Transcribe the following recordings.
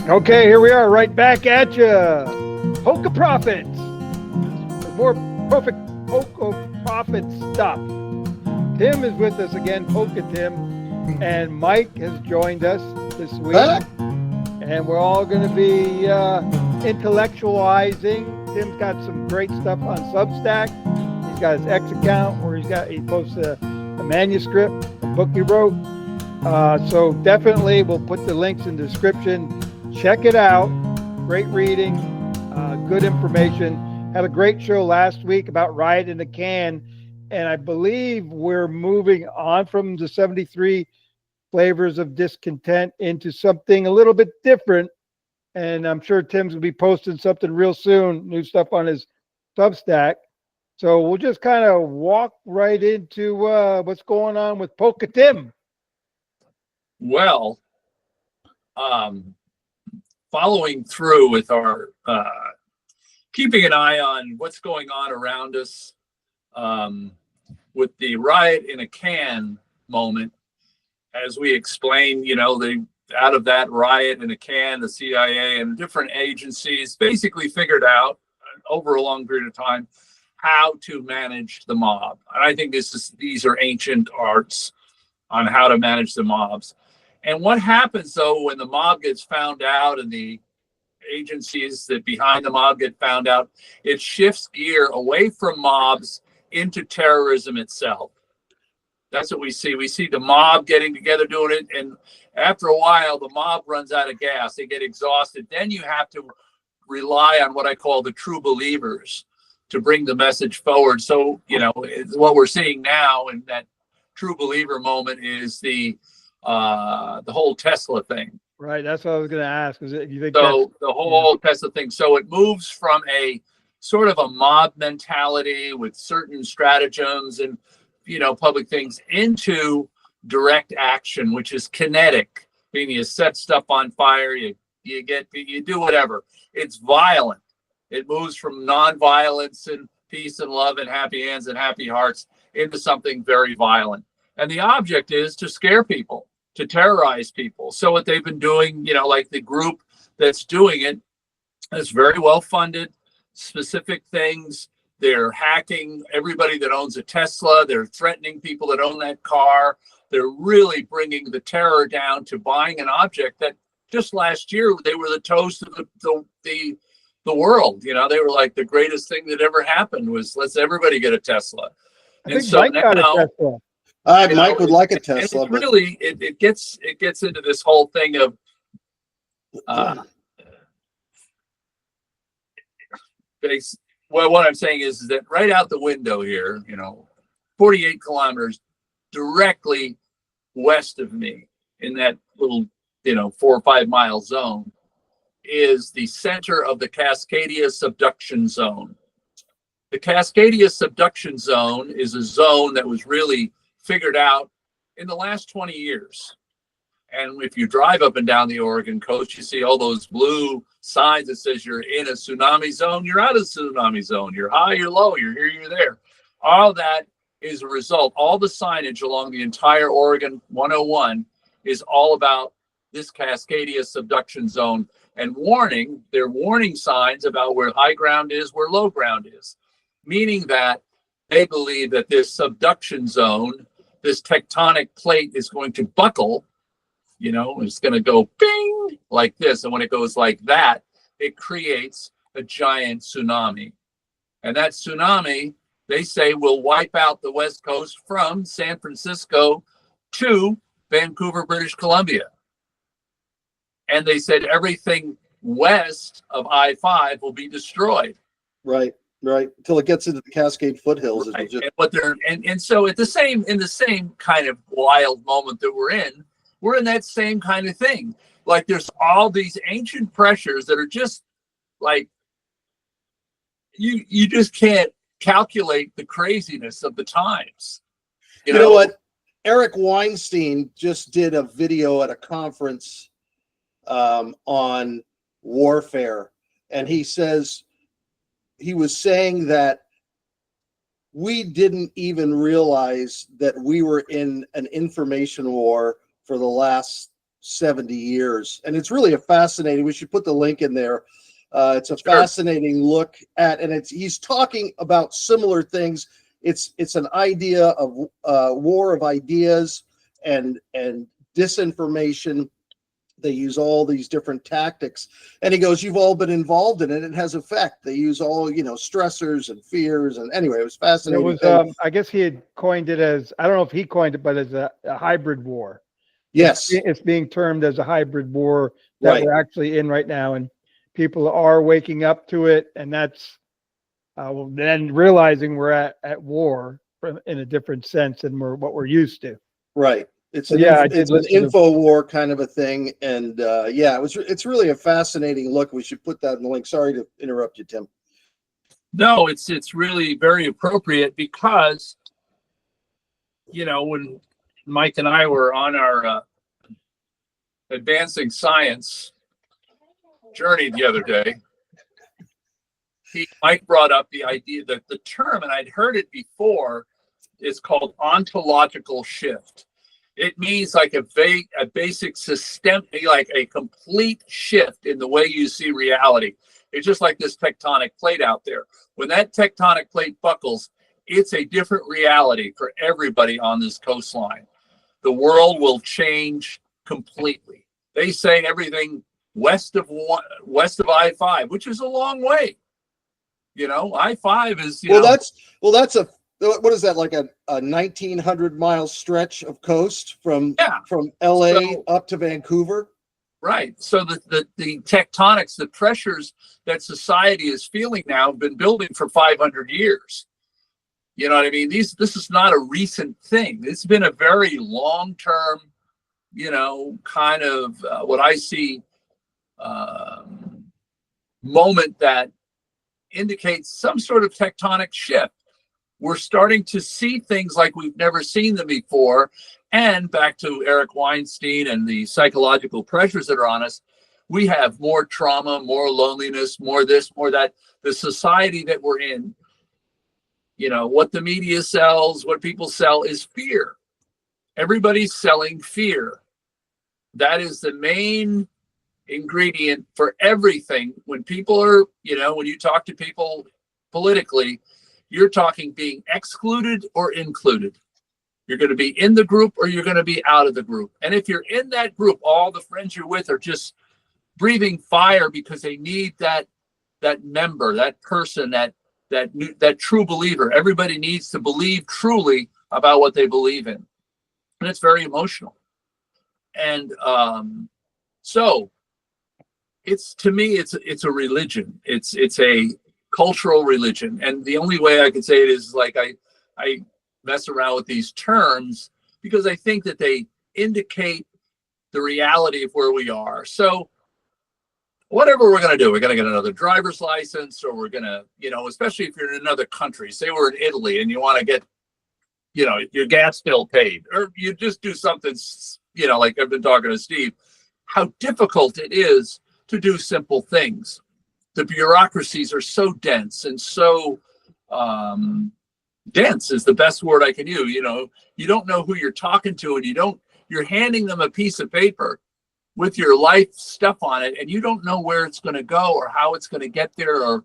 Okay, here we are, right back at you. Polka Prophets. More perfect Polka Prophet stuff. Tim is with us again, Polka Tim, and Mike has joined us this week. And we're all going to be intellectualizing. Tim's got some great stuff on Substack. He's got his X account where he posts a manuscript, a book he wrote. So definitely we'll put the links in the description. Check it out. Great reading, good information. Had a great show last week about Riot in a Can. And I believe we're moving on from the 73 flavors of discontent into something a little bit different. And I'm sure Tim's going to be posting something real soon, new stuff on his Substack. So we'll just kind of walk right into what's going on with Polka Tim. Well, following through with our keeping an eye on what's going on around us with the riot in a can moment, as we explained, out of that riot in a can, the CIA and different agencies basically figured out over a long period of time how to manage the mob. And I think these are ancient arts on how to manage the mobs. And what happens, though, when the mob gets found out and the agencies that behind the mob get found out, it shifts gear away from mobs into terrorism itself. That's what we see. We see the mob getting together doing it. And after a while, the mob runs out of gas. They get exhausted. Then you have to rely on what I call the true believers to bring the message forward. So, what we're seeing now in that true believer moment is the whole Tesla thing. Right. That's what I was going to ask. Is it, you think so the whole Tesla thing. So it moves from a sort of a mob mentality with certain stratagems and, public things into direct action, which is kinetic, meaning you set stuff on fire, you do whatever. It's violent. It moves from nonviolence and peace and love and happy hands and happy hearts into something very violent. And the object is to scare people, to terrorize people. So what they've been doing, like the group that's doing it is very well funded, specific things. They're hacking everybody that owns a Tesla. They're threatening people that own that car. They're really bringing the terror down to buying an object that just last year they were the toast of the world. They were like the greatest thing that ever happened was let's everybody get a Tesla. I think Mike got a Tesla. Mike would like a Tesla. It's really, it gets into this whole thing of what I'm saying is that right out the window here, 48 kilometers directly west of me in that little, 4 or 5 mile zone is the center of the Cascadia Subduction Zone. The Cascadia Subduction Zone is a zone that was really figured out in the last 20 years. And if you drive up and down the Oregon coast, you see all those blue signs that says you're in a tsunami zone, you're out of the tsunami zone, you're high, you're low, you're here, you're there. All that is a result. All the signage along the entire Oregon 101 is all about this Cascadia Subduction Zone. And they're warning signs about where high ground is, where low ground is, meaning that they believe that this subduction zone, this tectonic plate is going to buckle, it's going to go bing like this. And when it goes like that, it creates a giant tsunami. And that tsunami, they say, will wipe out the West Coast from San Francisco to Vancouver, British Columbia. And they said everything west of I-5 will be destroyed. Right. Until it gets into the Cascade foothills. Right. And so in the same kind of wild moment that we're in that same kind of thing. Like there's all these ancient pressures that are just like you just can't calculate the craziness of the times. You know what? Eric Weinstein just did a video at a conference on warfare, and he was saying that we didn't even realize that we were in an information war for the last 70 years. And it's really a fascinating, we should put the link in there. It's a Sure. fascinating look at, and he's talking about similar things. It's an idea of war of ideas and disinformation. They use all these different tactics, and he goes, "You've all been involved in it. It has effect. They use all, stressors and fears." And anyway, it was It fascinating. was, I guess he had coined it as, I don't know if he coined it, but as a hybrid war. Yes, It's being termed as a hybrid war that right. we're actually in right now, and people are waking up to it, and that's then realizing we're at war in a different sense than what we're used to. Right. It's So, an yeah, I did it's an listen to- info war kind of a thing, and it's really a fascinating look. We should put that in the link. Sorry to interrupt you, Tim. No, it's really very appropriate because, when Mike and I were on our advancing science journey the other day, Mike brought up the idea that the term, and I'd heard it before, is called ontological shift. It means like a basic system, like a complete shift in the way you see reality. It's just like this tectonic plate out there. When that tectonic plate buckles, it's a different reality for everybody on this coastline. The world will change completely. They say everything west of I-5, which is a long way. I-5 is that's what is that, like a 1,900-mile stretch of coast from LA up to Vancouver? Right. So the tectonics, the pressures that society is feeling now have been building for 500 years. You know what I mean? This is not a recent thing. It's been a very long-term, kind of what I see moment that indicates some sort of tectonic shift. We're starting to see things like we've never seen them before. And back to Eric Weinstein and the psychological pressures that are on us, we have more trauma, more loneliness, more this, more that. The society that we're in, what the media sells, what people sell is fear. Everybody's selling fear. That is the main ingredient for everything. When people are, when you talk to people politically, you're talking being excluded or included. You're going to be in the group or you're going to be out of the group. And if you're in that group, all the friends you're with are just breathing fire because they need that member, that person, that true believer. Everybody needs to believe truly about what they believe in. And it's very emotional. And so to me, it's a religion. It's a cultural religion. And the only way I could say it is like I mess around with these terms because I think that they indicate the reality of where we are. So whatever we're going to do, we're going to get another driver's license, or we're going to, especially if you're in another country, say we're in Italy and you want to get, your gas bill paid, or you just do something, like I've been talking to Steve, how difficult it is to do simple things. The bureaucracies are so dense and so dense is the best word I can use. You don't know who you're talking to, and you're handing them a piece of paper with your life stuff on it, and you don't know where it's going to go or how it's going to get there, or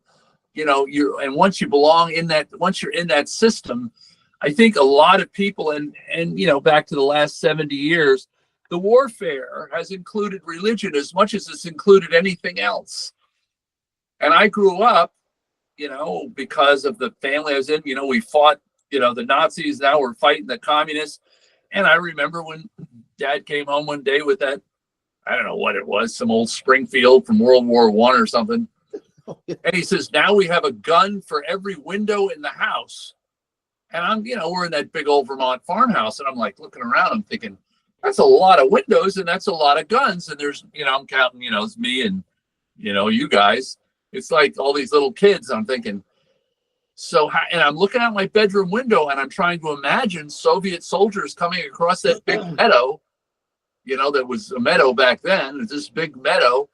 and once you're in that system, I think a lot of people, and back to the last 70 years, the warfare has included religion as much as it's included anything else. And I grew up, because of the family I was in, we fought, the Nazis. Now we're fighting the communists. And I remember when Dad came home one day with that, I don't know what it was, some old Springfield from World War I or something. And he says, now we have a gun for every window in the house. And I'm, we're in that big old Vermont farmhouse. And I'm like looking around, I'm thinking, that's a lot of windows and that's a lot of guns. And there's, I'm counting, it's me and, you guys. It's like all these little kids. I'm thinking, and I'm looking out my bedroom window and I'm trying to imagine Soviet soldiers coming across that big meadow, that was a meadow back then, this big meadow.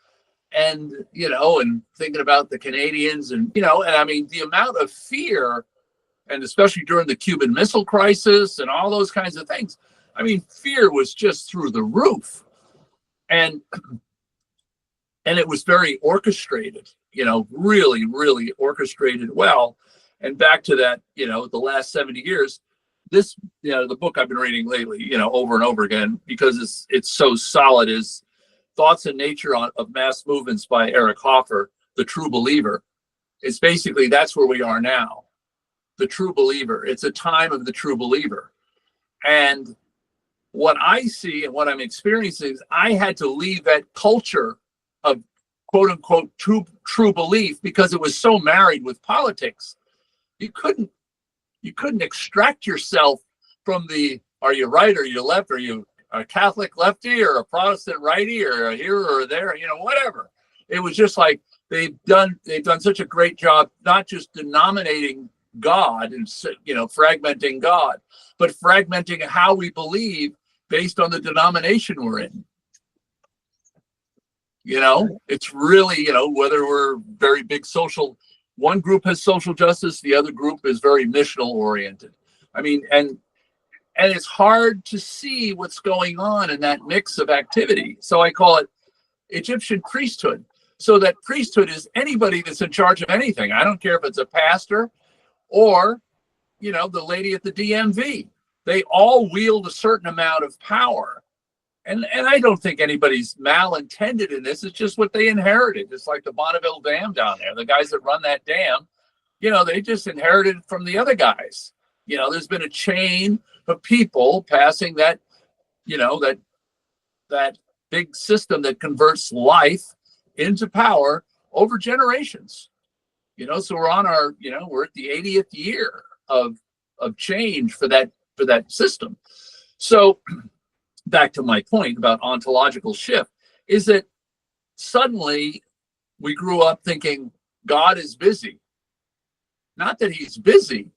And, and thinking about the Canadians and, and I mean, the amount of fear, and especially during the Cuban Missile Crisis and all those kinds of things. I mean, fear was just through the roof. And it was very orchestrated, really, really orchestrated well. And back to that, the last 70 years, this, the book I've been reading lately, over and over again, because it's so solid, is Thoughts and Nature of Mass Movements by Eric Hoffer, The True Believer. It's basically, that's where we are now. The true believer. It's a time of the true believer. And what I see and what I'm experiencing is I had to leave that culture of quote unquote true belief because it was so married with politics. You couldn't extract yourself from the, are you right, or you left, are you a Catholic lefty or a Protestant righty or a here or there, whatever. It was just like they've done such a great job, not just denominating God and fragmenting God, but fragmenting how we believe based on the denomination we're in. It's really, whether we're very big social, one group has social justice, the other group is very missional oriented. I mean, and it's hard to see what's going on in that mix of activity. So I call it Egyptian priesthood. So that priesthood is anybody that's in charge of anything. I don't care if it's a pastor or, the lady at the DMV. They all wield a certain amount of power. And I don't think anybody's malintended in this. It's just what they inherited. It's like the Bonneville Dam down there. The guys that run that dam, they just inherited from the other guys. There's been a chain of people passing that, that big system that converts life into power over generations. So we're on our, we're at the 80th year of change for that system. So back to my point about ontological shift is that suddenly we grew up thinking God is busy. Not that he's busy,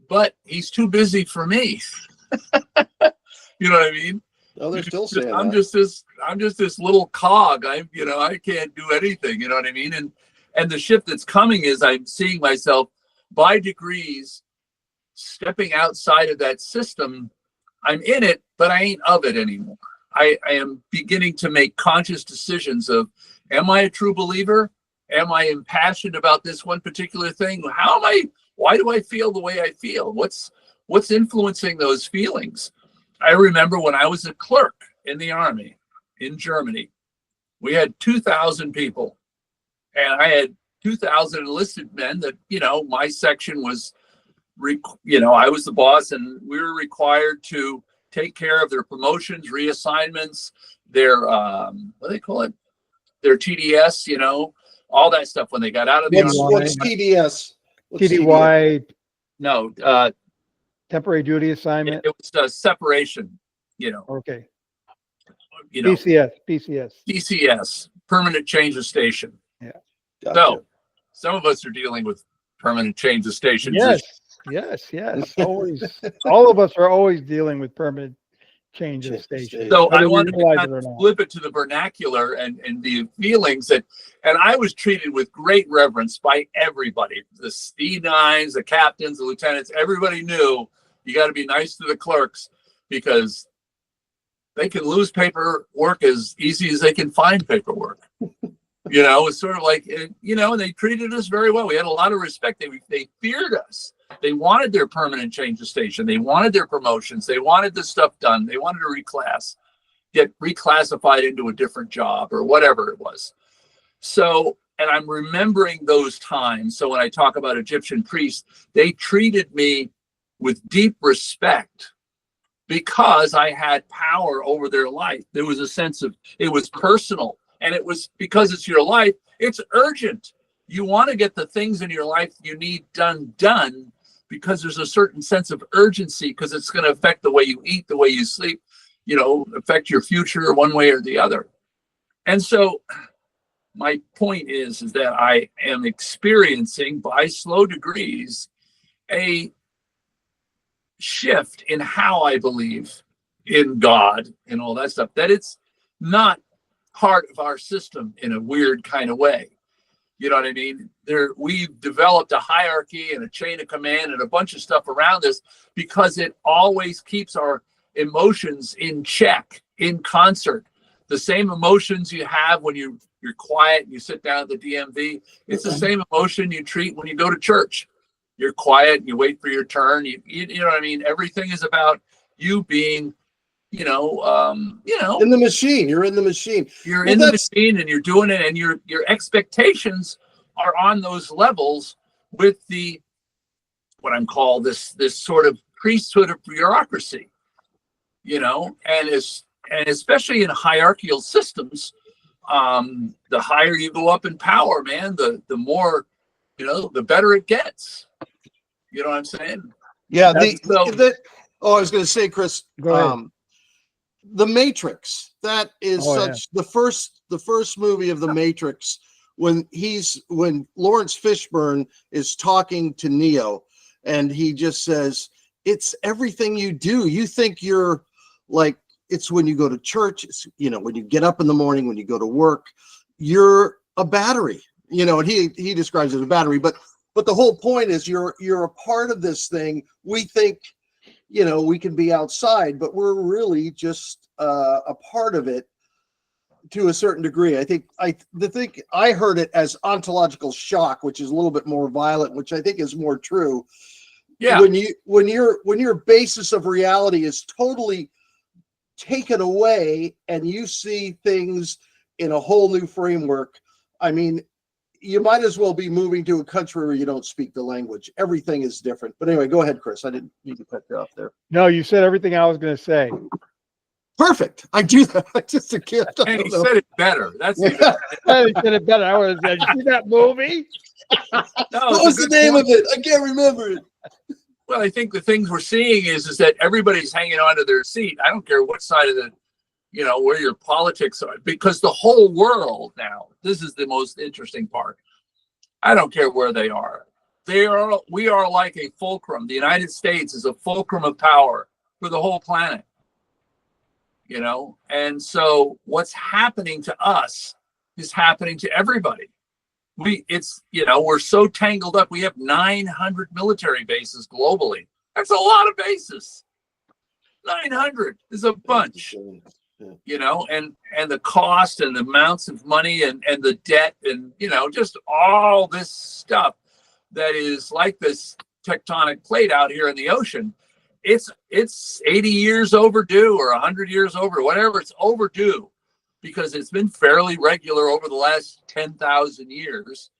but he's too busy for me. You know what I mean? No, they're still saying I'm that. just this little cog. I can't do anything. You know what I mean? And the shift that's coming is I'm seeing myself by degrees stepping outside of that system. I'm in it, but I ain't of it anymore. I am beginning to make conscious decisions of, am I a true believer? Am I impassioned about this one particular thing? Why do I feel the way I feel? What's influencing those feelings? I remember when I was a clerk in the army in Germany, we had 2,000 people and I had 2,000 enlisted men that, my section was, I was the boss and we were required to take care of their promotions, reassignments, their, what do they call it? Their TDS, all that stuff when they got out of the army. What's TDS? TDY, No, temporary duty assignment. it was separation, Okay. you PCS, permanent change of station. Yeah. Gotcha. So some of us are dealing with permanent change of stations. Yes. Always. All of us are always dealing with permanent change of station. So whether I we wanted to realize kind it or of not. flip it to the vernacular and the feelings and I was treated with great reverence by everybody. The D9s, the captains, the lieutenants, everybody knew you got to be nice to the clerks because they can lose paperwork as easy as they can find paperwork. It's sort of like, and they treated us very well. We had a lot of respect. They feared us. They wanted their permanent change of station. They wanted their promotions. They wanted this stuff done. They wanted to get reclassified into a different job or whatever it was. So, and I'm remembering those times. So when I talk about Egyptian priests, they treated me with deep respect because I had power over their life. There was a sense of, it was personal. And it was because it's your life, it's urgent. You want to get the things in your life you need done because there's a certain sense of urgency because it's going to affect the way you eat, the way you sleep, affect your future one way or the other. And so my point is that I am experiencing by slow degrees a shift in how I believe in God and all that stuff, that it's not part of our system in a weird kind of way. You know what I mean? We've developed a hierarchy and a chain of command and a bunch of stuff around this because it always keeps our emotions in check, in concert. the same emotions you have when you're quiet and you sit down at the DMV. It's the same emotion you treat when you go to church. You're quiet and you wait for your turn. You know what I mean? Everything is about you being, in the machine. You're in the machine. You're in the machine and you're doing it, and your expectations are on those levels with what I'm called this sort of priesthood of bureaucracy, and especially in hierarchical systems, the higher you go up in power, man, the more, the better it gets. You know what I'm saying? Yeah. I was going to say, Chris, The Matrix, that is the first movie of The Matrix, when Lawrence Fishburne is talking to Neo, and he just says, it's everything you do. You think you're like, it's when you go to church, it's, when you get up in the morning, when you go to work, you're a battery, and he describes it as a battery, but the whole point is you're a part of this thing. We think, we can be outside, but we're really just a part of it to a certain degree. I think I heard it as ontological shock, which is a little bit more violent, which I think is more true. Yeah. When your basis of reality is totally taken away and you see things in a whole new framework, I mean, you might as well be moving to a country where you don't speak the language. Everything is different. But anyway, go ahead, Chris. I didn't need to cut you off there. No, you said everything I was going to say. Perfect. I do that. I just can't. And he said it better. That's he said it better. I would have said, you see that movie? What was the name of it? I can't remember it. Well, I think the things we're seeing is that everybody's hanging on to their seat. I don't care what side of the, where your politics are, because the whole world now, this is the most interesting part. I don't care where they are. We are like a fulcrum. The United States is a fulcrum of power for the whole planet. And so what's happening to us is happening to everybody. We're so tangled up. We have 900 military bases globally. That's a lot of bases. 900 is a bunch, and the cost and the amounts of money and the debt and, just all this stuff that is like this tectonic plate out here in the ocean. It's 80 years overdue or 100 years over, whatever. It's overdue because it's been fairly regular over the last 10,000 years.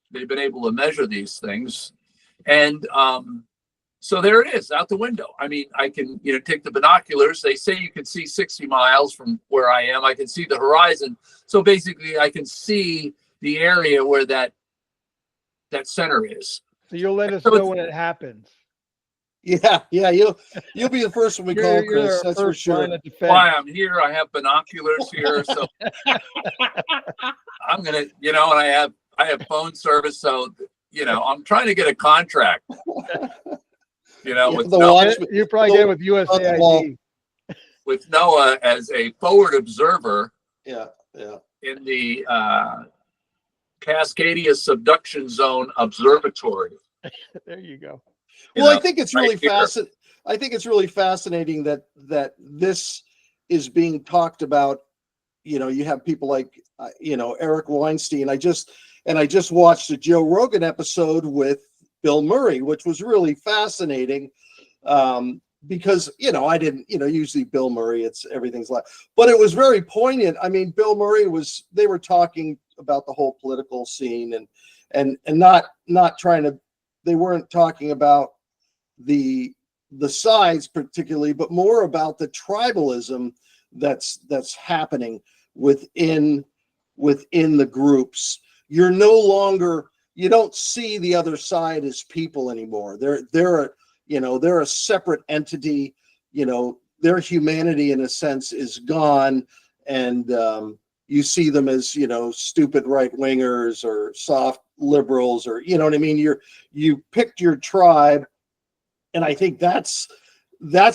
They've been able to measure these things. And so there it is out the window. I mean, I can, take the binoculars. They say you can see 60 miles from where I am. I can see the horizon. So basically I can see the area where that center is. So you'll let us know when it happens. Yeah, you'll be the first one we call, Chris. That's for sure. Why I'm here, I have binoculars here, so I'm gonna, and I have phone service, so I'm trying to get a contract. With Noah, you probably get it with USAID. With Noah as a forward observer. Yeah. In the Cascadia Subduction Zone Observatory. There you go. Well, I think it's really fascinating. I think it's really fascinating that this is being talked about. You have people like Eric Weinstein. I just watched a Joe Rogan episode with Bill Murray, which was really fascinating. Because I didn't, usually Bill Murray, everything's like, but it was very poignant. I mean, Bill Murray they were talking about the whole political scene and not trying to. They weren't talking about the sides particularly, but more about the tribalism that's happening within the groups. You're no longer, you don't see the other side as people anymore. They're a separate entity. Their humanity in a sense is gone, and you see them as stupid right wingers or soft liberals, or what I mean. You picked your tribe. And I think that's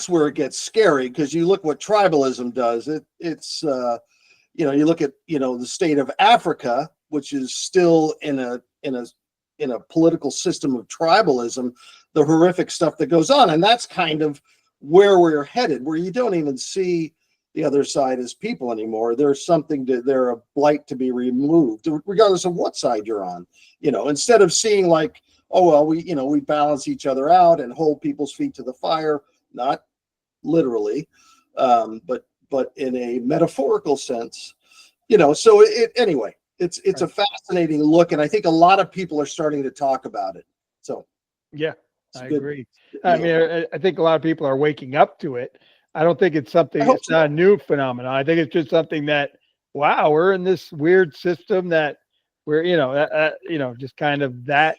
where it gets scary, because you look what tribalism does. It's you look at the state of Africa, which is still in a political system of tribalism, the horrific stuff that goes on, and that's kind of where we're headed, where you don't even see the other side as people anymore. There's something to, they're a blight to be removed, regardless of what side you're on. Instead of seeing like, oh well, we balance each other out and hold people's feet to the fire, not literally, but in a metaphorical sense. So anyway, it's a fascinating look, and I think a lot of people are starting to talk about it. So Yeah, I good. agree. I mean, I think a lot of people are waking up to it. I don't think it's something, it's not a new phenomenon. I think it's just something that, wow, we're in this weird system that we're, just kind of that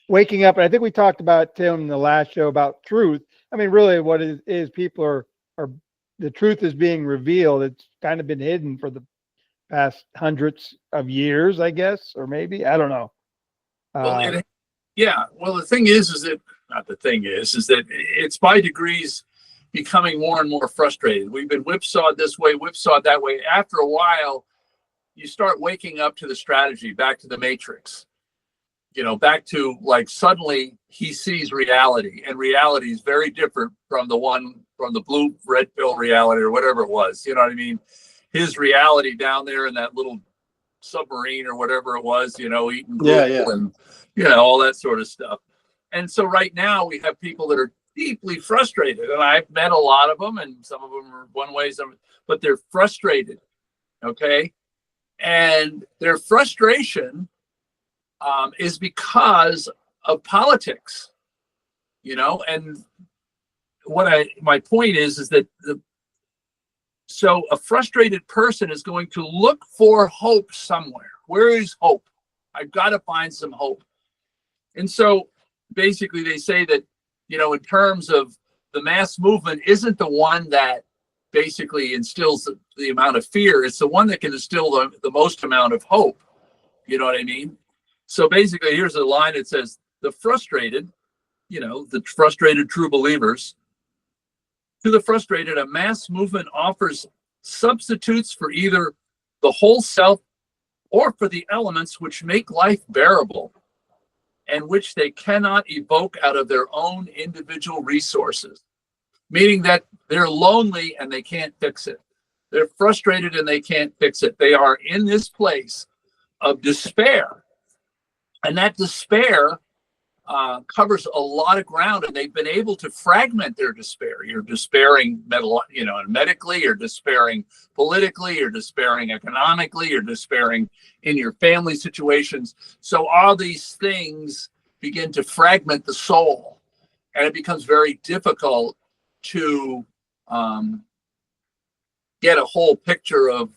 waking up. And I think we talked about, Tim, in the last show about truth. I mean, really what it is people are the truth is being revealed. It's kind of been hidden for the past hundreds of years, I guess, or maybe, I don't know. Well, well, the thing is that, not the thing is that it's by degrees becoming more and more frustrated. We've been whipsawed this way, whipsawed that way. After a while, you start waking up to the strategy, back to the matrix, back to like suddenly he sees reality, and reality is very different from the blue, red pill reality or whatever it was. You know what I mean? His reality down there in that little submarine or whatever it was, eating gruel and, all that sort of stuff. And so right now we have people that are deeply frustrated, and I've met a lot of them, and some of them are one way, but they're frustrated. Okay. And their frustration is because of politics, and my point is that so a frustrated person is going to look for hope somewhere. Where is hope? I've got to find some hope. And so basically they say that, in terms of the mass movement isn't the one that basically instills the amount of fear. It's the one that can instill the most amount of hope. You know what I mean? So basically here's a line that says, the frustrated true believers, to the frustrated, a mass movement offers substitutes for either the whole self or for the elements which make life bearable and which they cannot evoke out of their own individual resources. Meaning that they're lonely and they can't fix it. They're frustrated and they can't fix it. They are in this place of despair. And that despair covers a lot of ground, and they've been able to fragment their despair. You're despairing medically, you're despairing politically, you're despairing economically, you're despairing in your family situations. So all these things begin to fragment the soul, and it becomes very difficult to get a whole picture of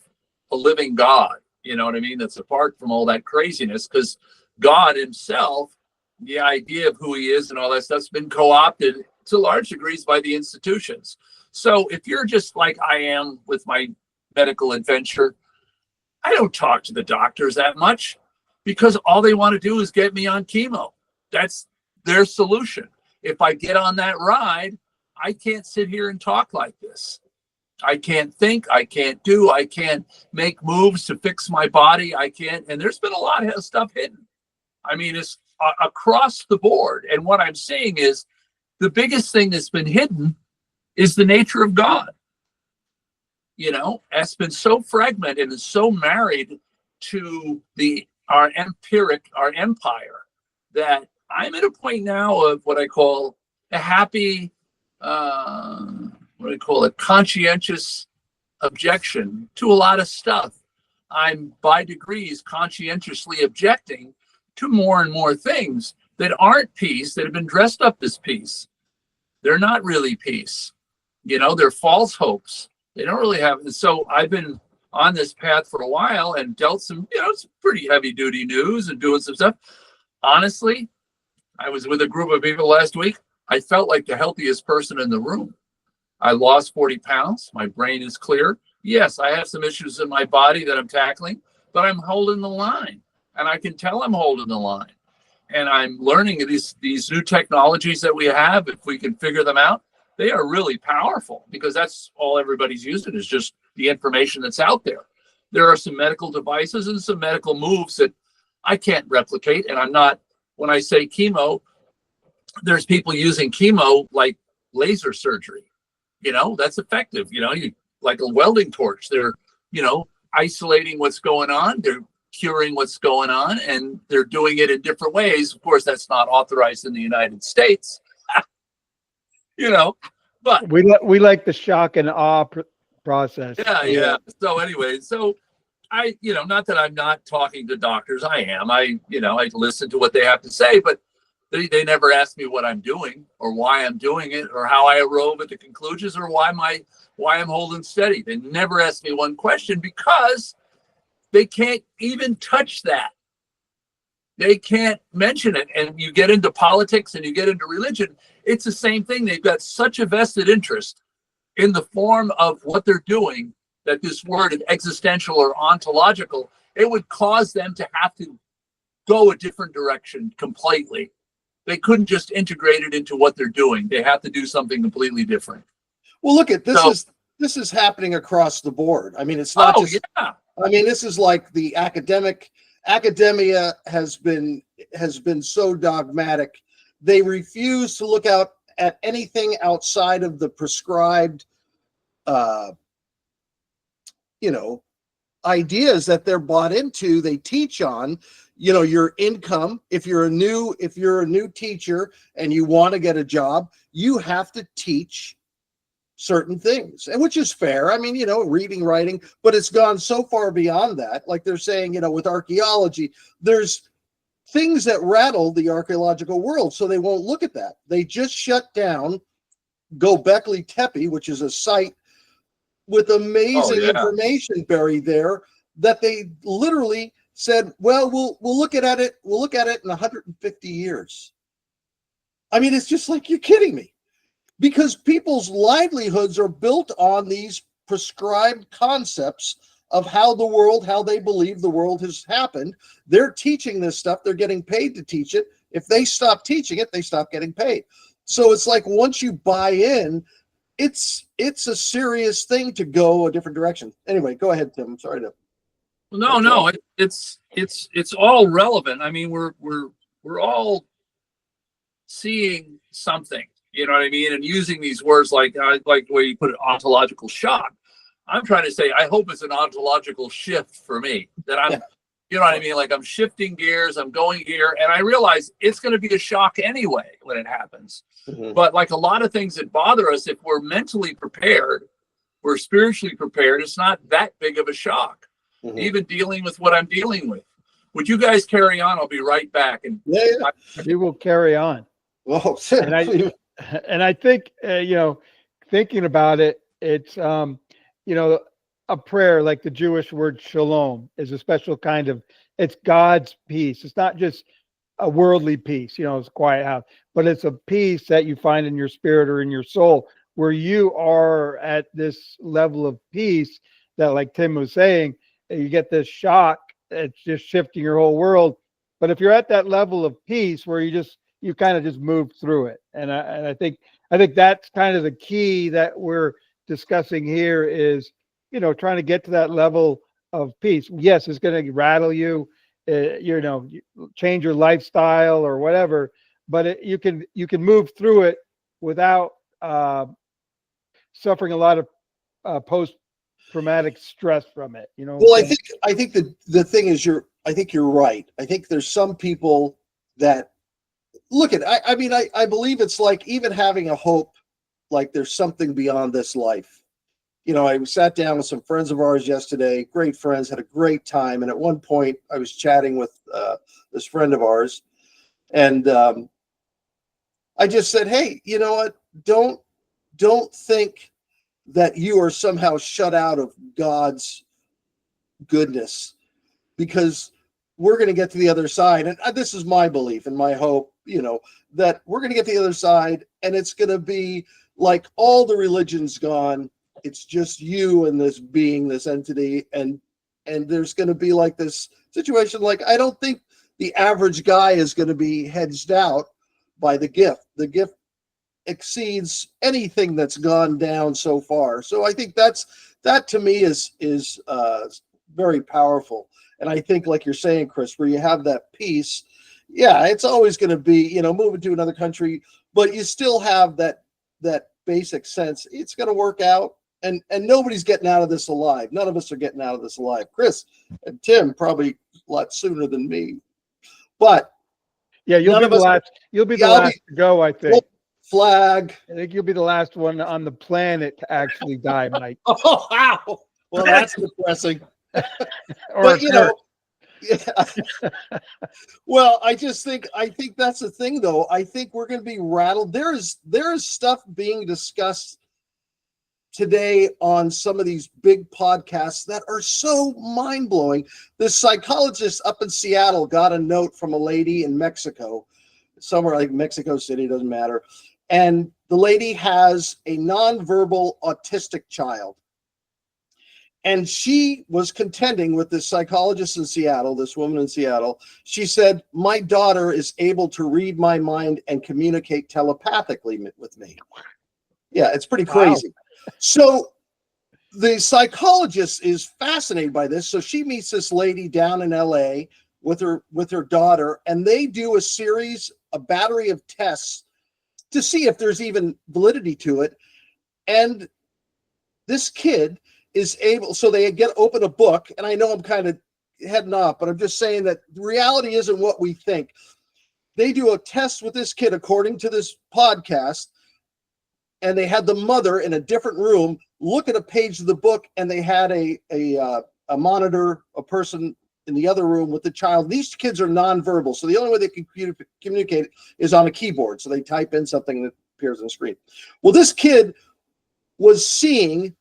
a living God, you know what I mean? That's apart from all that craziness, because God himself, the idea of who he is and all that stuff's been co-opted to large degrees by the institutions. So if you're just like I am with my medical adventure, I don't talk to the doctors that much because all they want to do is get me on chemo. That's their solution. If I get on that ride, I can't sit here and talk like this. I can't think, I can't make moves to fix my body. I can't, and there's been a lot of stuff hidden. I mean, it's across the board. And what I'm seeing is the biggest thing that's been hidden is the nature of God. It's been so fragmented and so married to our empire, that I'm at a point now of what I call a happy, conscientious objection to a lot of stuff. I'm by degrees conscientiously objecting to more and more things that aren't peace, that have been dressed up as peace. They're not really peace. They're false hopes. They don't really have. So I've been on this path for a while and dealt some, some pretty heavy duty news and doing some stuff. Honestly, I was with a group of people last week. I felt like the healthiest person in the room. I lost 40 pounds. My brain is clear. Yes, I have some issues in my body that I'm tackling, but I'm holding the line. And I can tell I'm holding the line. And I'm learning these new technologies that we have. If we can figure them out, they are really powerful, because that's all everybody's using is just the information that's out there. There are some medical devices and some medical moves that I can't replicate. And I'm not, when I say chemo, there's people using chemo like laser surgery. That's effective. You like a welding torch. They're, isolating what's going on. They're curing what's going on, and they're doing it in different ways. Of course, that's not authorized in the United States, but we like the shock and awe process. yeah. So anyway, I, not that I'm not talking to doctors. I am. I listen to what they have to say, but they never ask me what I'm doing or why I'm doing it or how I arrive at the conclusions or why I'm holding steady. They never ask me one question because they can't even touch that. They can't mention it. And you get into politics and you get into religion, it's the same thing. They've got such a vested interest in the form of what they're doing that this word of existential or ontological, it would cause them to have to go a different direction completely. They couldn't just integrate it into what they're doing. They have to do something completely different. Well, look at this. This is happening across the board. I mean, it's not just. Yeah. I mean, this is like the academia has been so dogmatic. They refuse to look out at anything outside of the prescribed, ideas that they're bought into. They teach on, your income. If you're a new teacher and you want to get a job, you have to teach certain things, and which is fair. I mean, reading, writing, but it's gone so far beyond that. Like they're saying, with archaeology, there's things that rattle the archaeological world, so they won't look at that. They just shut down Göbekli Tepe, which is a site with amazing information buried there that they literally said, well, we'll look at it. We'll look at it in 150 years. I mean, it's just like, you're kidding me. Because people's livelihoods are built on these prescribed concepts of how they believe the world has happened. They're teaching this stuff. They're getting paid to teach it. If they stop teaching it, they stop getting paid. So it's like, once you buy in, it's a serious thing to go a different direction. Anyway, go ahead, Tim. I'm sorry to. No, it's all relevant. I mean, we're all seeing something. You know what I mean? And using these words like the way you put it, ontological shock. I'm trying to say, I hope it's an ontological shift for me. That I'm, you know what I mean? Like, I'm shifting gears, I'm going here, and I realize it's going to be a shock anyway when it happens. Mm-hmm. But like a lot of things that bother us, if we're mentally prepared, we're spiritually prepared, it's not that big of a shock. Mm-hmm. Even dealing with what I'm dealing with. Would you guys carry on? I'll be right back. And we will carry on. Well, and I think, thinking about it, it's, a prayer, like the Jewish word shalom, is a special kind of, it's God's peace. It's not just a worldly peace, it's a quiet house, but it's a peace that you find in your spirit or in your soul, where you are at this level of peace that, like Tim was saying, you get this shock. It's just shifting your whole world. But if you're at that level of peace where you kind of just move through it. And I think that's kind of the key that we're discussing here is, trying to get to that level of peace. Yes, it's going to rattle you, change your lifestyle or whatever, but you can move through it without suffering a lot of post-traumatic stress from it. Well, I think the thing is, I think you're right. I think there's some people that look at, I mean, I believe it's like even having a hope, like there's something beyond this life. I sat down with some friends of ours yesterday, great friends, had a great time. And at one point I was chatting with this friend of ours, and I just said, hey, you know what? Don't think that you are somehow shut out of God's goodness, because we're going to get to the other side. And this is my belief and my hope, that we're going to get to the other side, and it's going to be like all the religion's gone. It's just you and this being, this entity. And there's going to be like this situation. Like, I don't think the average guy is going to be hedged out by the gift. The gift exceeds anything that's gone down so far. So I think that to me is very powerful. And I think, like you're saying, Chris, where you have that peace, it's always going to be, moving to another country, but you still have that basic sense it's going to work out, and nobody's getting out of this alive. None of us are getting out of this alive. Chris and Tim probably a lot sooner than me, but Yeah, you'll be the last. You'll be the last to go, I think. Flag. I think you'll be the last one on the planet to actually die, Mike. Oh, wow. Well, that's depressing. Or but yeah. Well, I think that's the thing, though. I think we're going to be rattled. There is stuff being discussed today on some of these big podcasts that are so mind-blowing. This psychologist up in Seattle got a note from a lady in Mexico, somewhere like Mexico City, doesn't matter. And the lady has a nonverbal autistic child. And she was contending with this psychologist in Seattle, this woman in Seattle. She said, my daughter is able to read my mind and communicate telepathically with me. Yeah, it's pretty crazy. Wow. So the psychologist is fascinated by this. So she meets this lady down in LA with her daughter, and they do a battery of tests to see if there's even validity to it. And this kid is able, so they open a book, and I know I'm kind of heading off, but I'm just saying that reality isn't what we think. They do a test with this kid according to this podcast, and they had the mother in a different room look at a page of the book, and they had a monitor, a person in the other room with the child. These kids are nonverbal, so the only way they can communicate is on a keyboard. So they type in something that appears on the screen. Well, this kid was seeing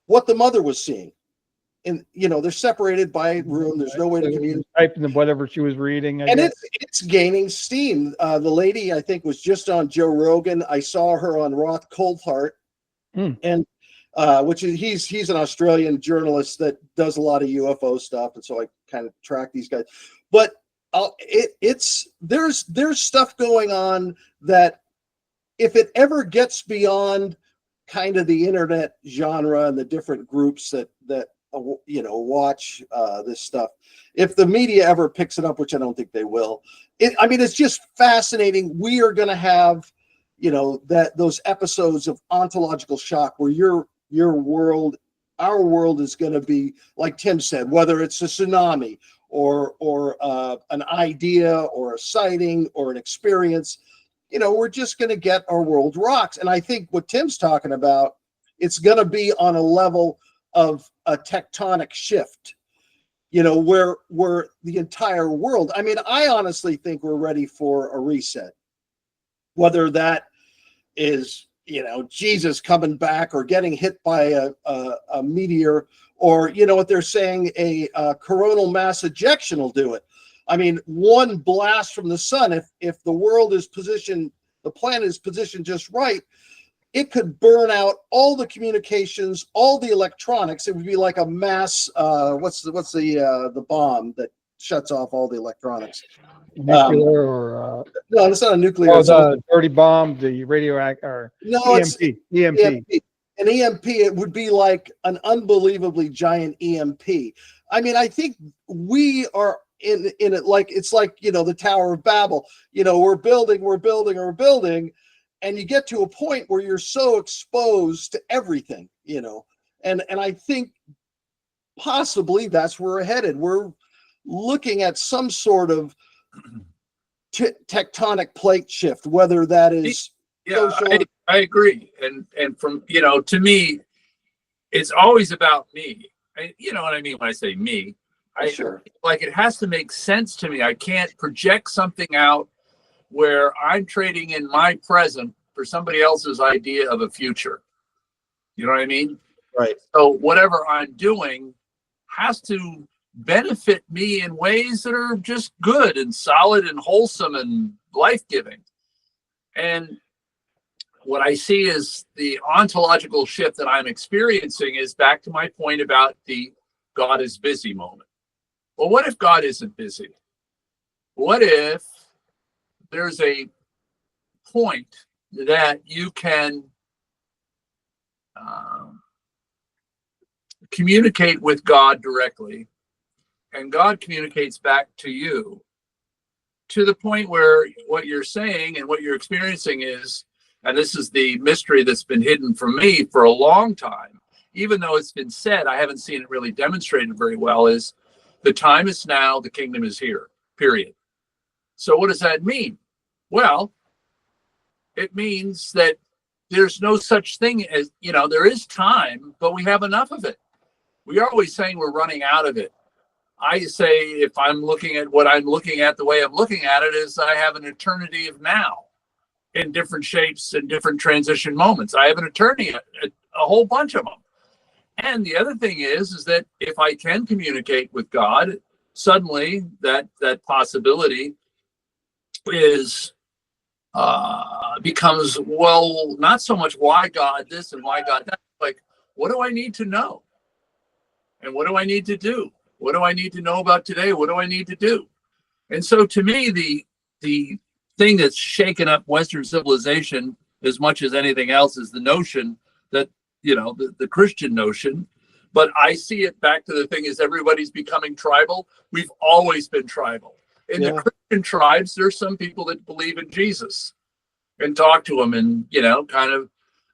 what the mother was seeing. And, they're separated by room. There's no way to communicate. Typing whatever she was reading. I guess. It's gaining steam. The lady, I think, was just on Joe Rogan. I saw her on Roth Coulthart, and which is he's an Australian journalist that does a lot of UFO stuff, and so I kind of track these guys. But there's stuff going on that if it ever gets beyond kind of the internet genre and the different groups that watch this stuff, if the media ever picks it up, which I don't think they will, it's just fascinating. We are going to have those episodes of ontological shock where our world is going to be, like Tim said, whether it's a tsunami or an idea or a sighting or an experience, we're just going to get our world rocks. And I think what Tim's talking about, it's going to be on a level of a tectonic shift, where the entire world, I honestly think we're ready for a reset, whether that is, Jesus coming back or getting hit by a meteor, or, what they're saying, a coronal mass ejection will do it. One blast from the sun, if the world is positioned, the planet is positioned just right, it could burn out all the communications, all the electronics. It would be like a mass, what's the bomb that shuts off all the electronics? Nuclear or no, it's not a nuclear. Oh, the dirty bomb, the radioactive, or no, EMP. EMP. An EMP, it would be like an unbelievably giant EMP. I think we are in it, like it's like the Tower of Babel. We're building, and you get to a point where you're so exposed to everything, and I think possibly that's where we're headed. We're looking at some sort of tectonic plate shift, whether that is social. I agree, and from to me, it's always about me. You know what I mean when I say me. Sure. Like, it has to make sense to me. I can't project something out where I'm trading in my present for somebody else's idea of a future. You know what I mean? Right. So whatever I'm doing has to benefit me in ways that are just good and solid and wholesome and life-giving. And what I see is the ontological shift that I'm experiencing is back to my point about the God is busy moment. Well, what if God isn't busy? What if there's a point that you can communicate with God directly, and God communicates back to you, to the point where what you're saying and what you're experiencing is, and this is the mystery that's been hidden from me for a long time, even though it's been said, I haven't seen it really demonstrated very well, is the time is now, the kingdom is here, period. So what does that mean? Well, it means that there's no such thing as, there is time, but we have enough of it. We are always saying we're running out of it. I say, if I'm looking at what I'm looking at, the way I'm looking at it is I have an eternity of now in different shapes and different transition moments. I have an eternity, a whole bunch of them. And the other thing is that if I can communicate with God, suddenly that possibility is becomes, well, not so much why God this and why God that, like, what do I need to know? And what do I need to do? What do I need to know about today? What do I need to do? And so to me, the thing that's shaken up Western civilization as much as anything else is the notion that, the Christian notion. But I see it back to the thing is everybody's becoming tribal. We've always been tribal. In the Christian tribes, there's some people that believe in Jesus and talk to him and, kind of,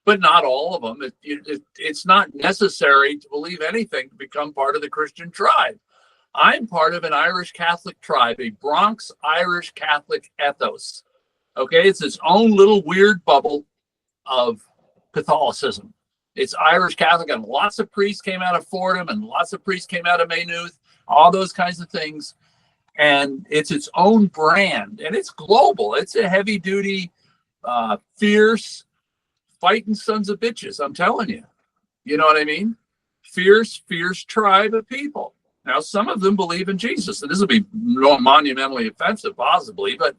but not all of them. It's not necessary to believe anything to become part of the Christian tribe. I'm part of an Irish Catholic tribe, a Bronx Irish Catholic ethos. Okay, it's its own little weird bubble of Catholicism. It's Irish Catholic, and lots of priests came out of Fordham, and lots of priests came out of Maynooth, all those kinds of things. And it's its own brand, and it's global. It's a heavy-duty, fierce, fighting sons of bitches, I'm telling you. You know what I mean? Fierce tribe of people. Now, some of them believe in Jesus, and this will be monumentally offensive, possibly, but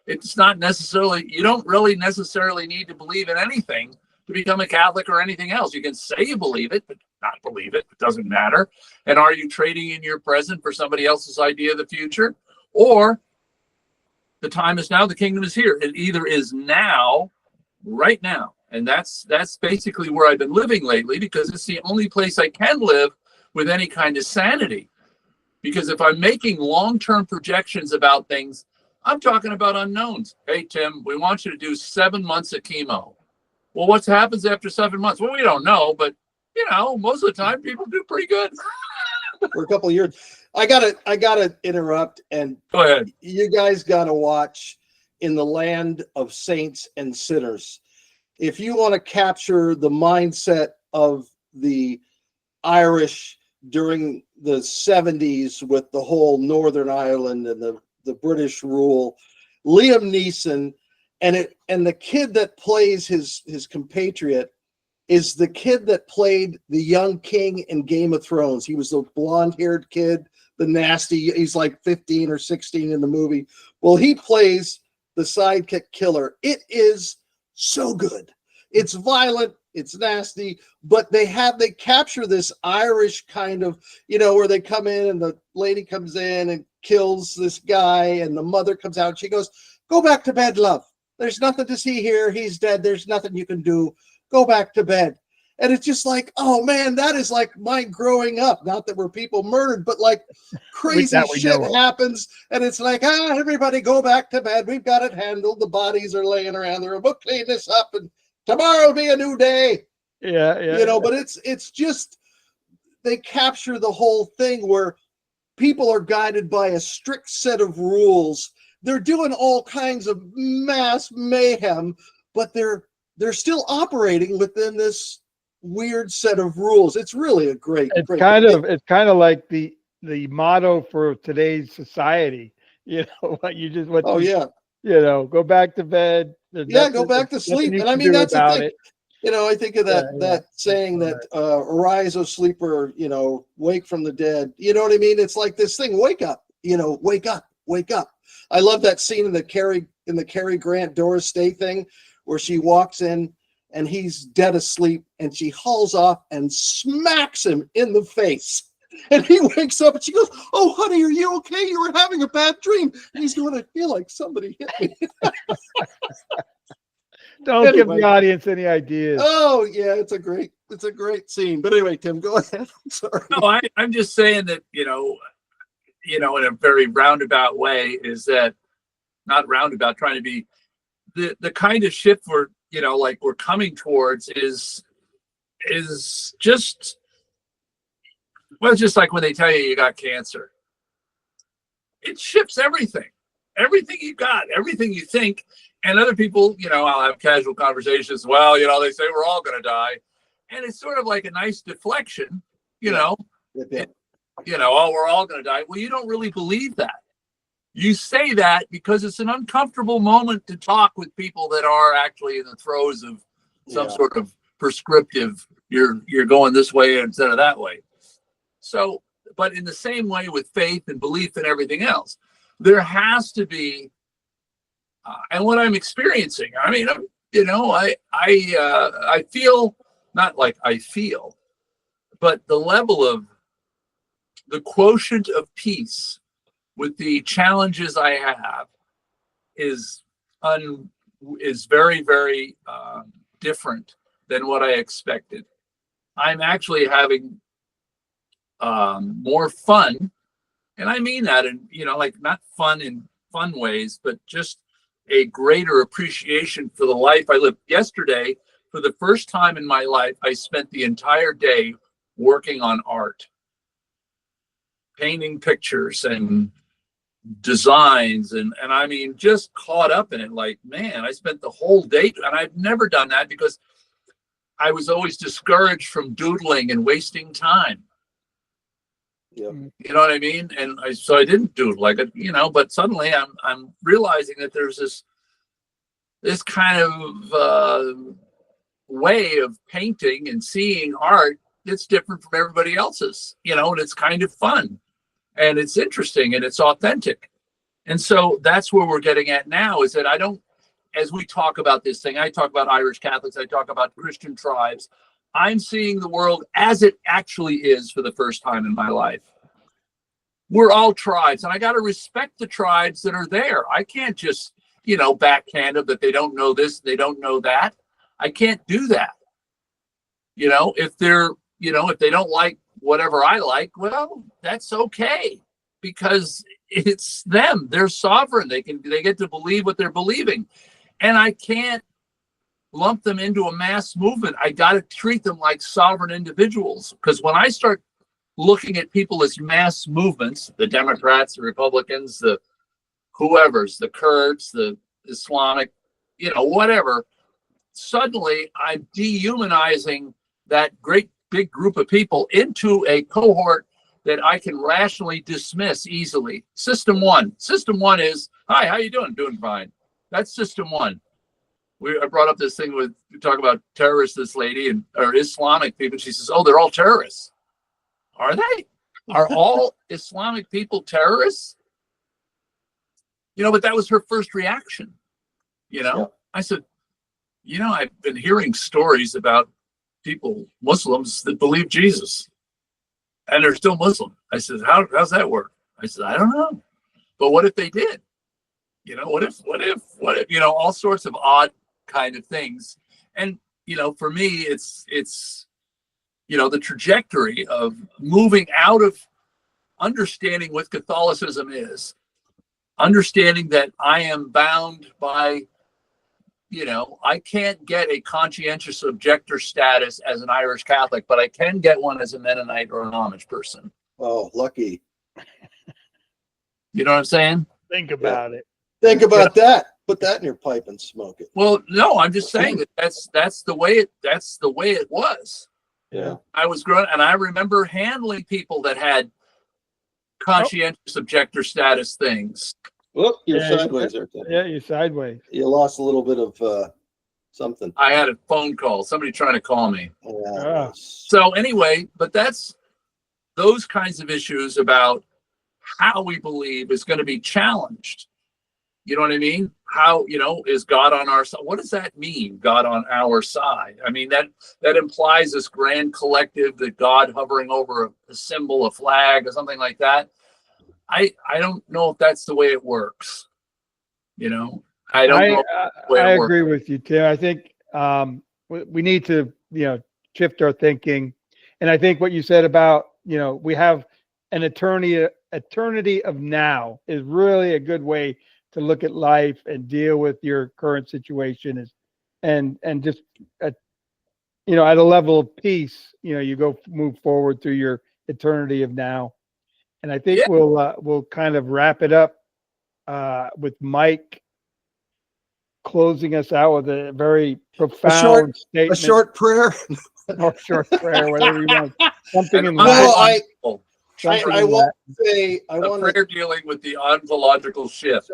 it's not necessarily, you don't really necessarily need to believe in anything to become a Catholic or anything else. You can say you believe it, but not believe it. It doesn't matter. And are you trading in your present for somebody else's idea of the future? Or the time is now, the kingdom is here. It either is now, right now. And that's basically where I've been living lately, because it's the only place I can live with any kind of sanity. Because if I'm making long-term projections about things, I'm talking about unknowns. Hey, Tim, we want you to do 7 months of chemo. Well, what happens after 7 months? Well, we don't know, but most of the time people do pretty good. For a couple of years. I gotta interrupt, and go ahead. You guys gotta watch In the Land of Saints and Sinners. If you want to capture the mindset of the Irish during the 70s with the whole Northern Ireland and the British rule, Liam Neeson, and the kid that plays his compatriot is the kid that played the young king in Game of Thrones. He was the blonde-haired kid, the nasty, he's like 15 or 16 in the movie. Well, he plays the sidekick killer. It is so good. It's violent, it's nasty, but they capture this Irish kind of, where they come in and the lady comes in and kills this guy, and the mother comes out. She goes, "Go back to bed, love. There's nothing to see here. He's dead. There's nothing you can do. Go back to bed." And it's just like, oh man, that is like my growing up. Not that we're people murdered, but like crazy shit happens. And it's like, everybody go back to bed. We've got it handled. The bodies are laying around there. We'll clean this up, and tomorrow will be a new day. Yeah. But it's just, they capture the whole thing where people are guided by a strict set of rules. They're doing all kinds of mass mayhem, but they're still operating within this weird set of rules. It's really a great. It's kind of like the motto for today's society. Go back to bed. Go back to sleep. And I mean, that's the thing. I think of that saying that arise, O sleeper, wake from the dead. You know what I mean? It's like this thing, wake up, wake up. I love that scene in the Cary Grant Doris Day thing where she walks in and he's dead asleep and she hauls off and smacks him in the face. And he wakes up and she goes, "Oh, honey, are you okay? You were having a bad dream." And he's going, "I feel like somebody hit me." Don't give the audience any ideas. Oh yeah, it's a great scene. But anyway, Tim, go ahead. I'm sorry. No, I'm just saying that, in a very roundabout way, is that not roundabout, trying to be the kind of shift we're coming towards is is just, well, it's just like when they tell you got cancer. It shifts everything you got, everything you think. And other people, I'll have casual conversations. Well, they say we're all going to die. And it's sort of like a nice deflection, Yeah. Oh, we're all going to die. Well, you don't really believe that. You say that because it's an uncomfortable moment to talk with people that are actually in the throes of some sort of prescriptive, you're going this way instead of that way. So, but in the same way with faith and belief and everything else, there has to be, and what I'm experiencing, I mean, I feel, not like I feel, but the level of the quotient of peace with the challenges I have is very, very different than what I expected. I'm actually having more fun, and I mean that in like not fun in fun ways, but just a greater appreciation for the life I lived. Yesterday, for the first time in my life, I spent the entire day working on art, painting pictures and designs, and I mean, just caught up in it. Like, man, I spent the whole day, and I've never done that because I was always discouraged from doodling and wasting time. Yeah. You know what I mean? And so I didn't do it like it, but suddenly I'm realizing that there's this kind of way of painting and seeing art that's different from everybody else's, and it's kind of fun and it's interesting and it's authentic. And so that's where we're getting at now, is that as we talk about this thing, I talk about Irish Catholics, I talk about Christian tribes. I'm seeing the world as it actually is for the first time in my life. We're all tribes, and I got to respect the tribes that are there. I can't just, backhand them that they don't know this, they don't know that. I can't do that. If they're, if they don't like whatever I like, well, that's okay, because it's them. They're sovereign. They get to believe what they're believing. And I can't lump them into a mass movement. I got to treat them like sovereign individuals, because when I start looking at people as mass movements, the Democrats, the Republicans, the whoever's, the Kurds, the Islamic, whatever, suddenly I'm dehumanizing that great big group of people into a cohort that I can rationally dismiss easily. System one is, hi, how you doing? Doing fine. That's system one. I brought up this thing we talk about terrorists, this lady, or Islamic people. She says, oh, they're all terrorists. Are they? Are all Islamic people terrorists? But that was her first reaction. Yeah. I said, I've been hearing stories about people, Muslims, that believe Jesus, and they're still Muslim. I said, how's that work? I said, I don't know. But what if they did? What if, all sorts of odd kind of things. And, for me, it's, the trajectory of moving out of understanding what Catholicism is, understanding that I am bound by, I can't get a conscientious objector status as an Irish Catholic, but I can get one as a Mennonite or an Amish person. Oh, lucky. You know what I'm saying? Think about it. Think about that. Put that in your pipe and smoke it. Well, no, I'm just saying that's the way it was. Yeah. I was growing, and I remember handling people that had conscientious objector status things. Whoop, you're Yeah, sideways there, Tim. Yeah, you're sideways. You lost a little bit of something. I had a phone call, somebody trying to call me. Ah. So anyway, but that's those kinds of issues about how we believe is going to be challenged. You know what I mean? How, is God on our side? What does that mean, God on our side? I mean, that implies this grand collective, that God hovering over a symbol, a flag, or something like that. I don't know if that's the way it works. I don't know. I agree with you, Tim. I think we need to, shift our thinking. And I think what you said about, we have an eternity of now is really a good way to look at life and deal with your current situation, and just at a level of peace, you move forward through your eternity of now. And I think Yeah. we'll kind of wrap it up with Mike closing us out with a very profound statement. A short prayer. Or short prayer, whatever you want. Something in No, that. I want to say, prayer dealing with the ontological shift.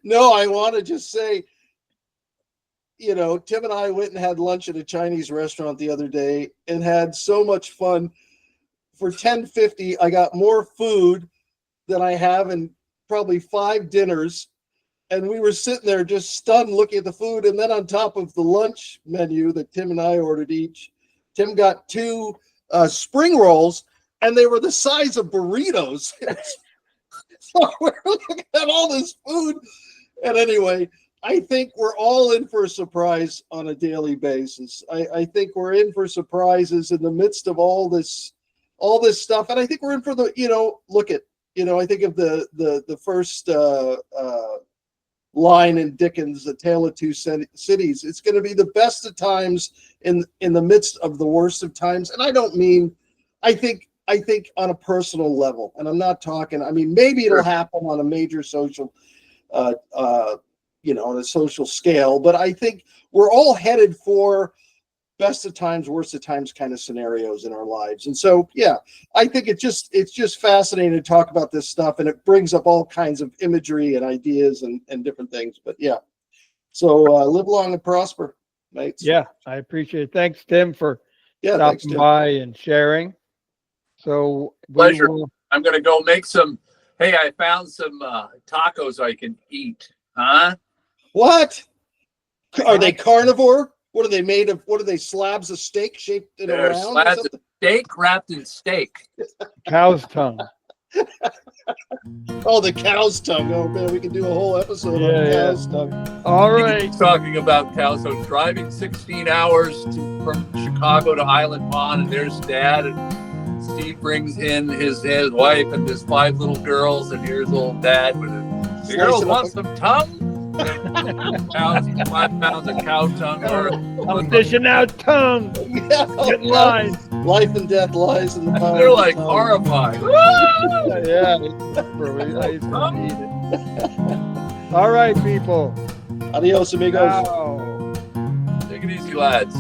No, I want to just say, Tim and I went and had lunch at a Chinese restaurant the other day and had so much fun. For $10.50, I got more food than I have in probably 5 dinners. And we were sitting there just stunned looking at the food. And then on top of the lunch menu that Tim and I ordered each, Tim got 2 spring rolls, and they were the size of burritos. So we're looking at all this food. And anyway, I think we're all in for a surprise on a daily basis. I think we're in for surprises in the midst of all this stuff. And I think we're in for the, I think of the first line in Dickens, A Tale of Two Cities. It's going to be the best of times in the midst of the worst of times. And I don't mean, I think on a personal level, and I'm not talking, maybe it'll happen on a major social, on a social scale, but I think we're all headed for best of times, worst of times kind of scenarios in our lives. And so, yeah, I think it's just fascinating to talk about this stuff, and it brings up all kinds of imagery and ideas and different things. But yeah, so live long and prosper, mates. Yeah, I appreciate it. Thanks, Tim, for Tim. by and sharing. So Pleasure. I'm going to go make some. Hey, I found some tacos I can eat. Huh? What? Are they carnivore? What are they made of? What are they, slabs of steak shaped in a round? Slabs of steak wrapped in steak. Cow's tongue. Oh, the cow's tongue. Oh man, we can do a whole episode on cow's tongue. All right. Talking about cows. So driving 16 hours from Chicago to Island Pond, and there's Dad, and Steve brings in his wife and his 5 little girls, and here's old Dad with it. The girls want some tongue? 5 pounds of cow tongue. I'm fishing out tongue. Get in line. Life and death lies in the power. They're like horrified. Yeah. I used to eat it. All right, people. Adios, amigos. Ciao. Take it easy, lads.